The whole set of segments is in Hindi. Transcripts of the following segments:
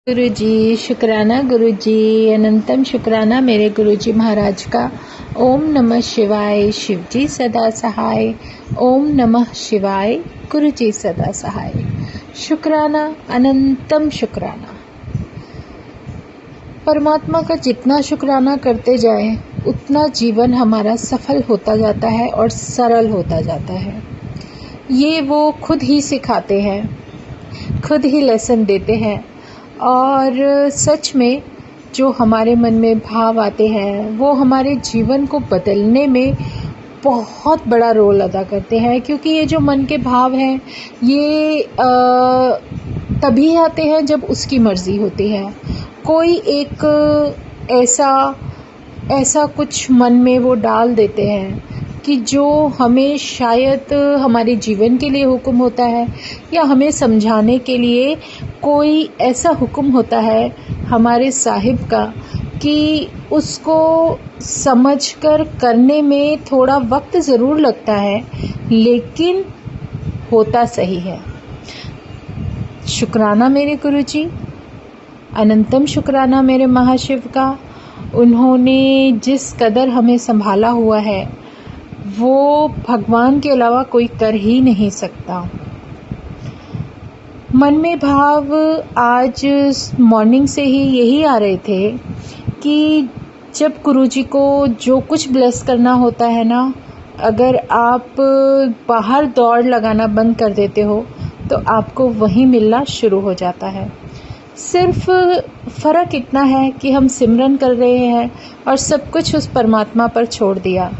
गुरुजी शुक्राना, गुरुजी अनंतम शुक्राना मेरे गुरुजी महाराज का। ओम नमः शिवाय, शिवजी सदा सहाय। ओम नमः शिवाय, गुरुजी सदा सहाय। शुक्राना, अनंतम शुक्राना। परमात्मा का जितना शुक्राना करते जाए उतना जीवन हमारा सफल होता जाता है और सरल होता जाता है। ये वो खुद ही सिखाते हैं, खुद ही लेसन देते हैं। और सच में जो हमारे मन में भाव आते हैं वो हमारे जीवन को बदलने में बहुत बड़ा रोल अदा करते हैं, क्योंकि ये जो मन के भाव हैं ये तभी आते हैं जब उसकी मर्ज़ी होती है। कोई एक ऐसा कुछ मन में वो डाल देते हैं कि जो हमें शायद हमारे जीवन के लिए हुक्म होता है, या हमें समझाने के लिए कोई ऐसा हुक्म होता है हमारे साहिब का कि उसको समझकर करने में थोड़ा वक्त ज़रूर लगता है, लेकिन होता सही है। शुक्राना मेरे गुरुजी, अनंतम शुक्राना मेरे महाशिव का। उन्होंने जिस कदर हमें संभाला हुआ है वो भगवान के अलावा कोई कर ही नहीं सकता। मन में भाव आज मॉर्निंग से ही यही आ रहे थे कि जब गुरुजी को जो कुछ ब्लेस करना होता है ना, अगर आप बाहर दौड़ लगाना बंद कर देते हो तो आपको वहीं मिलना शुरू हो जाता है। सिर्फ फ़र्क इतना है कि हम सिमरन कर रहे हैं और सब कुछ उस परमात्मा पर छोड़ दिया।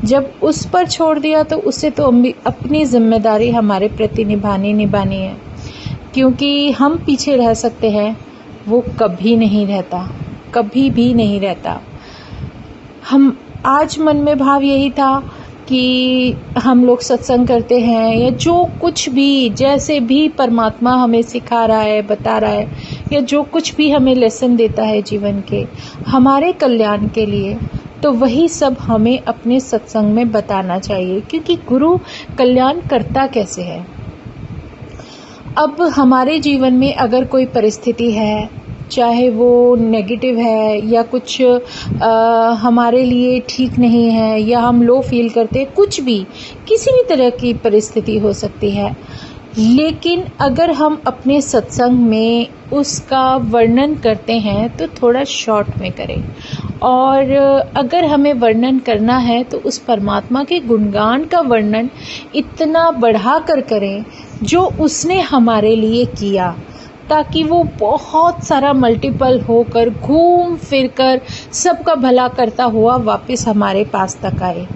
जब उस पर छोड़ दिया तो उसे तो अपनी जिम्मेदारी हमारे प्रति निभानी है, क्योंकि हम पीछे रह सकते हैं, वो कभी नहीं रहता, कभी भी नहीं रहता। हम आज मन में भाव यही था कि हम लोग सत्संग करते हैं या जो कुछ भी जैसे भी परमात्मा हमें सिखा रहा है, बता रहा है, या जो कुछ भी हमें लेसन देता है जीवन के हमारे कल्याण के लिए, तो वही सब हमें अपने सत्संग में बताना चाहिए, क्योंकि गुरु कल्याण करता कैसे है। अब हमारे जीवन में अगर कोई परिस्थिति है, चाहे वो नेगेटिव है या कुछ हमारे लिए ठीक नहीं है, या हम लो फील करते हैं, कुछ भी किसी भी तरह की परिस्थिति हो सकती है, लेकिन अगर हम अपने सत्संग में उसका वर्णन करते हैं तो थोड़ा शॉर्ट में करें। और अगर हमें वर्णन करना है तो उस परमात्मा के गुणगान का वर्णन इतना बढ़ा कर करें जो उसने हमारे लिए किया, ताकि वो बहुत सारा मल्टीपल होकर घूम फिर कर सबका भला करता हुआ वापस हमारे पास तक आए।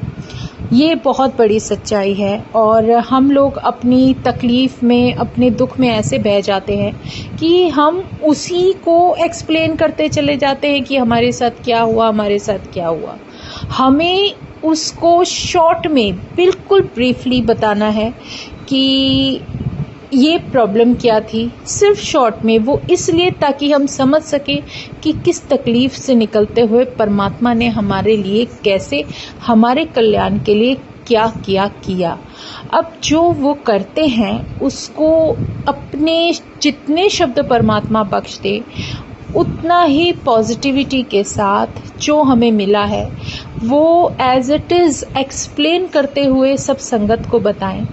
ये बहुत बड़ी सच्चाई है। और हम लोग अपनी तकलीफ़ में, अपने दुख में ऐसे बह जाते हैं कि हम उसी को एक्सप्लेन करते चले जाते हैं कि हमारे साथ क्या हुआ, हमारे साथ क्या हुआ। हमें उसको शॉर्ट में बिल्कुल ब्रीफली बताना है कि ये प्रॉब्लम क्या थी, सिर्फ शॉर्ट में। वो इसलिए ताकि हम समझ सकें कि किस तकलीफ़ से निकलते हुए परमात्मा ने हमारे लिए कैसे, हमारे कल्याण के लिए क्या किया। अब जो वो करते हैं उसको अपने जितने शब्द परमात्मा बख्श दे उतना ही पॉजिटिविटी के साथ जो हमें मिला है वो एज इट इज़ एक्सप्लेन करते हुए सब संगत को बताएं।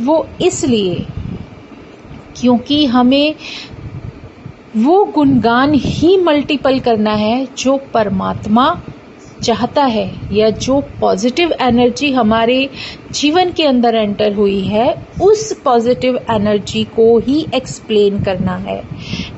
वो इसलिए क्योंकि हमें वो गुणगान ही मल्टीपल करना है जो परमात्मा चाहता है, या जो पॉजिटिव एनर्जी हमारे जीवन के अंदर एंटर हुई है उस पॉजिटिव एनर्जी को ही एक्सप्लेन करना है,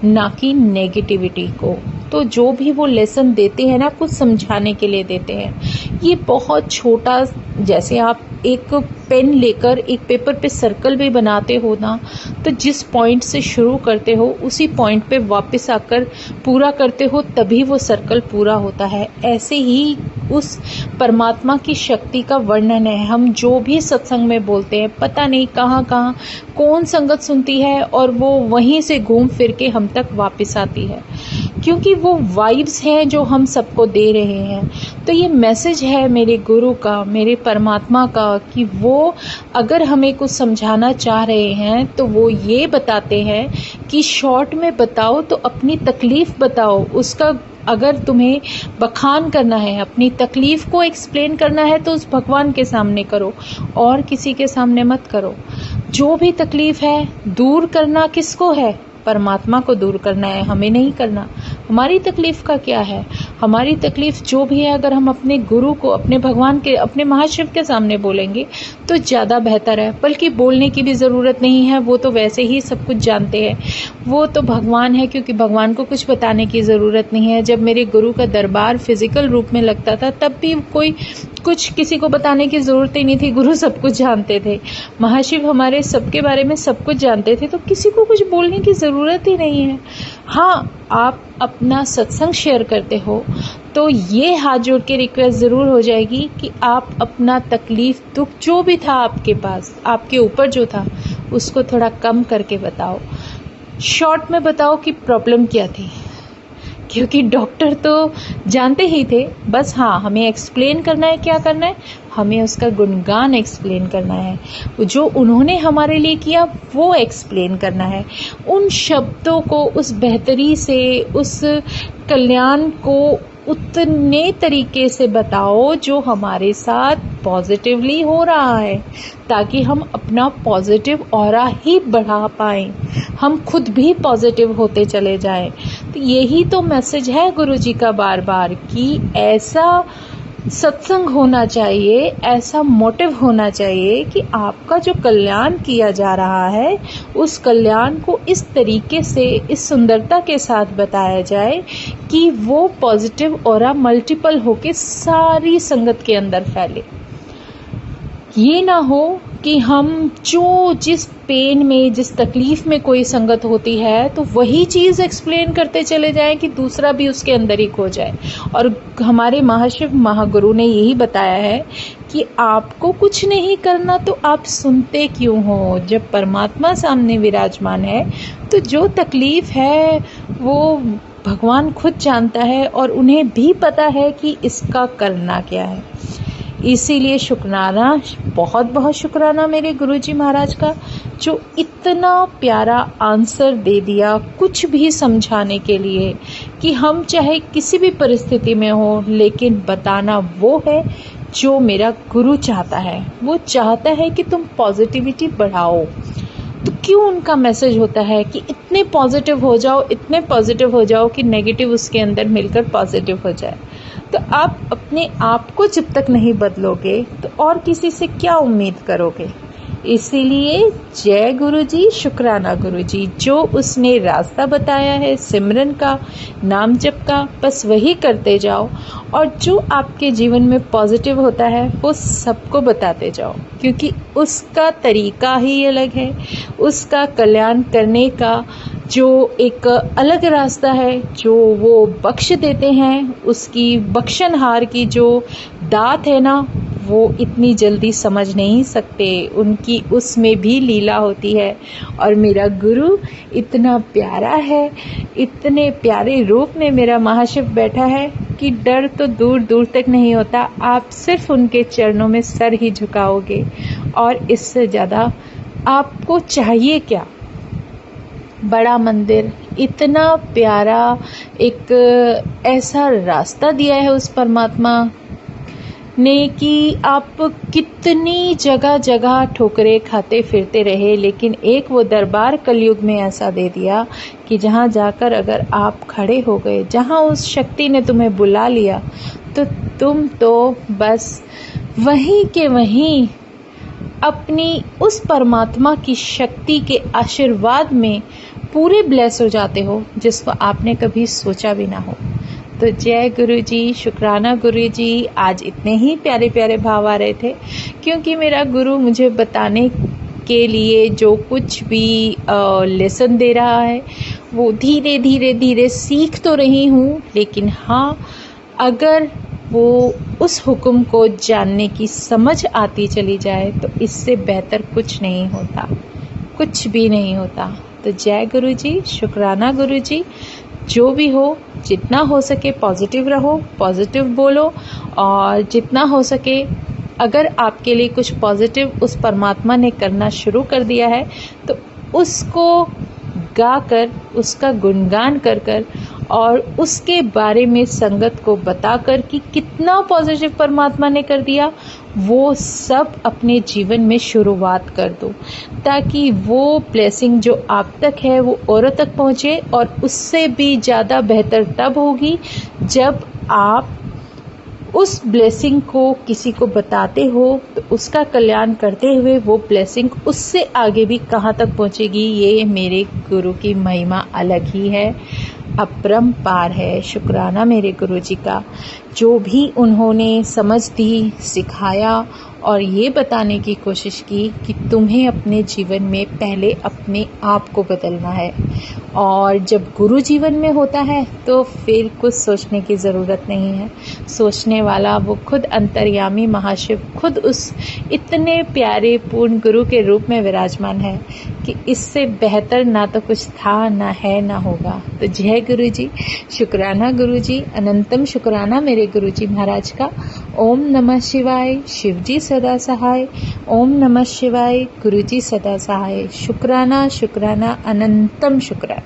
ना कि नेगेटिविटी को। तो जो भी वो लेसन देते हैं ना, कुछ समझाने के लिए देते हैं। ये बहुत छोटा, जैसे आप एक पेन लेकर एक पेपर पे सर्कल भी बनाते हो ना, तो जिस पॉइंट से शुरू करते हो उसी पॉइंट पे वापस आकर पूरा करते हो, तभी वो सर्कल पूरा होता है। ऐसे ही उस परमात्मा की शक्ति का वर्णन है। हम जो भी सत्संग में बोलते हैं, पता नहीं कहाँ कहाँ कौन संगत सुनती है और वो वहीं से घूम फिर के हम तक वापस आती है, क्योंकि वो वाइब्स हैं जो हम सबको दे रहे हैं। तो ये मैसेज है मेरे गुरु का, मेरे परमात्मा का, कि वो अगर हमें कुछ समझाना चाह रहे हैं तो वो ये बताते हैं कि शॉर्ट में बताओ तो अपनी तकलीफ़ बताओ। उसका अगर तुम्हें बखान करना है, अपनी तकलीफ़ को एक्सप्लेन करना है तो उस भगवान के सामने करो और किसी के सामने मत करो। जो भी तकलीफ़ है दूर करना किसको है? परमात्मा को दूर करना है, हमें नहीं करना। हमारी तकलीफ़ का क्या है? हमारी तकलीफ़ जो भी है अगर हम अपने गुरु को, अपने भगवान के, अपने महाशिव के सामने बोलेंगे तो ज़्यादा बेहतर है। बल्कि बोलने की भी ज़रूरत नहीं है, वो तो वैसे ही सब कुछ जानते हैं। वो तो भगवान है, क्योंकि भगवान को कुछ बताने की ज़रूरत नहीं है। जब मेरे गुरु का दरबार फिज़िकल रूप में लगता था तब भी कोई कुछ किसी को बताने की ज़रूरत ही नहीं थी। गुरु सब कुछ जानते थे, महाशिव हमारे सबके बारे में सब कुछ जानते थे, तो किसी को कुछ बोलने की ज़रूरत ही नहीं है। हाँ, आप अपना सत्संग शेयर करते हो तो ये हाथ जोड़ के रिक्वेस्ट ज़रूर हो जाएगी कि आप अपना तकलीफ़, दुख जो भी था आपके पास, आपके ऊपर जो था, उसको थोड़ा कम करके बताओ। शॉर्ट में बताओ कि प्रॉब्लम क्या थी, क्योंकि डॉक्टर तो जानते ही थे। बस हाँ, हमें एक्सप्लेन करना है, क्या करना है, हमें उसका गुणगान एक्सप्लेन करना है। जो उन्होंने हमारे लिए किया वो एक्सप्लेन करना है। उन शब्दों को उस बेहतरी से, उस कल्याण को उतने तरीके से बताओ जो हमारे साथ पॉजिटिवली हो रहा है, ताकि हम अपना पॉजिटिव ऑरा ही बढ़ा पाएँ, हम खुद भी पॉजिटिव होते चले जाएं। तो यही तो मैसेज है गुरुजी का बार बार, कि ऐसा सत्संग होना चाहिए, ऐसा मोटिव होना चाहिए कि आपका जो कल्याण किया जा रहा है उस कल्याण को इस तरीके से, इस सुंदरता के साथ बताया जाए कि वो पॉजिटिव ऑरा मल्टीपल होके सारी संगत के अंदर फैले। ये ना हो कि हम जिस पेन में, जिस तकलीफ़ में कोई संगत होती है तो वही चीज़ एक्सप्लेन करते चले जाएं कि दूसरा भी उसके अंदर ही खो जाए। और हमारे महाशिव महागुरु ने यही बताया है कि आपको कुछ नहीं करना तो आप सुनते क्यों हो? जब परमात्मा सामने विराजमान है तो जो तकलीफ़ है वो भगवान खुद जानता है और उन्हें भी पता है कि इसका करना क्या है। इसीलिए शुक्राना, बहुत बहुत शुक्राना मेरे गुरुजी महाराज का, जो इतना प्यारा आंसर दे दिया कुछ भी समझाने के लिए, कि हम चाहे किसी भी परिस्थिति में हो, लेकिन बताना वो है जो मेरा गुरु चाहता है। वो चाहता है कि तुम पॉजिटिविटी बढ़ाओ। तो क्यों उनका मैसेज होता है कि इतने पॉजिटिव हो जाओ, इतने पॉजिटिव हो जाओ कि नेगेटिव उसके अंदर मिलकर पॉजिटिव हो जाए। तो आप अपने आप को जब तक नहीं बदलोगे तो और किसी से क्या उम्मीद करोगे? इसीलिए जय गुरुजी, शुक्राना गुरुजी, जो उसने रास्ता बताया है सिमरन का, नाम जप का, बस वही करते जाओ। और जो आपके जीवन में पॉजिटिव होता है वो सबको बताते जाओ, क्योंकि उसका तरीका ही अलग है। उसका कल्याण करने का जो एक अलग रास्ता है, जो वो बख्श देते हैं, उसकी बख्शनहार की जो दात है ना, वो इतनी जल्दी समझ नहीं सकते। उनकी उसमें भी लीला होती है। और मेरा गुरु इतना प्यारा है, इतने प्यारे रूप में मेरा महाशिव बैठा है कि डर तो दूर दूर तक नहीं होता। आप सिर्फ उनके चरणों में सर ही झुकाओगे, और इससे ज़्यादा आपको चाहिए क्या? बड़ा मंदिर, इतना प्यारा एक ऐसा रास्ता दिया है उस परमात्मा ने कि आप कितनी जगह जगह ठोकरे खाते फिरते रहे, लेकिन एक वो दरबार कलयुग में ऐसा दे दिया कि जहाँ जाकर अगर आप खड़े हो गए, जहाँ उस शक्ति ने तुम्हें बुला लिया, तो तुम तो बस वहीं के वहीं अपनी उस परमात्मा की शक्ति के आशीर्वाद में पूरे ब्लेस हो जाते हो, जिसको आपने कभी सोचा भी ना हो। तो जय गुरुजी, शुक्राना गुरुजी। आज इतने ही प्यारे प्यारे भाव आ रहे थे, क्योंकि मेरा गुरु मुझे बताने के लिए जो कुछ भी लेसन दे रहा है वो धीरे धीरे धीरे सीख तो रही हूँ, लेकिन हाँ, अगर वो उस हुक्म को जानने की समझ आती चली जाए तो इससे बेहतर कुछ नहीं होता, कुछ भी नहीं होता। तो जय गुरुजी, शुक्राना गुरुजी। जो भी हो जितना हो सके पॉजिटिव रहो, पॉजिटिव बोलो, और जितना हो सके अगर आपके लिए कुछ पॉजिटिव उस परमात्मा ने करना शुरू कर दिया है तो उसको गाकर, उसका गुणगान कर कर और उसके बारे में संगत को बताकर कि कितना पॉजिटिव परमात्मा ने कर दिया, वो सब अपने जीवन में शुरुआत कर दो, ताकि वो ब्लेसिंग जो आप तक है वो औरों तक पहुँचे। और उससे भी ज़्यादा बेहतर तब होगी जब आप उस ब्लेसिंग को किसी को बताते हो तो उसका कल्याण करते हुए वो ब्लेसिंग उससे आगे भी कहाँ तक पहुँचेगी। ये मेरे गुरु की महिमा अलग ही है, अपरंपार है। शुक्राना मेरे गुरु जी का, जो भी उन्होंने समझ दी, सिखाया और ये बताने की कोशिश की कि तुम्हें अपने जीवन में पहले अपने आप को बदलना है। और जब गुरु जीवन में होता है तो फिर कुछ सोचने की ज़रूरत नहीं है। सोचने वाला वो खुद अंतर्यामी महाशिव, खुद उस इतने प्यारे पूर्ण गुरु के रूप में विराजमान है कि इससे बेहतर ना तो कुछ था, ना है, ना होगा। तो जय गुरु जी, शुक्राना गुरु जी, अनंतम शुक्राना मेरे गुरु जी महाराज का। ओम नमः शिवाय, शिव जी सदा सहाय। ओम नमः शिवाय, गुरु जी सदा सहाय। शुक्राना शुक्राना, अनंतम शुक्राना।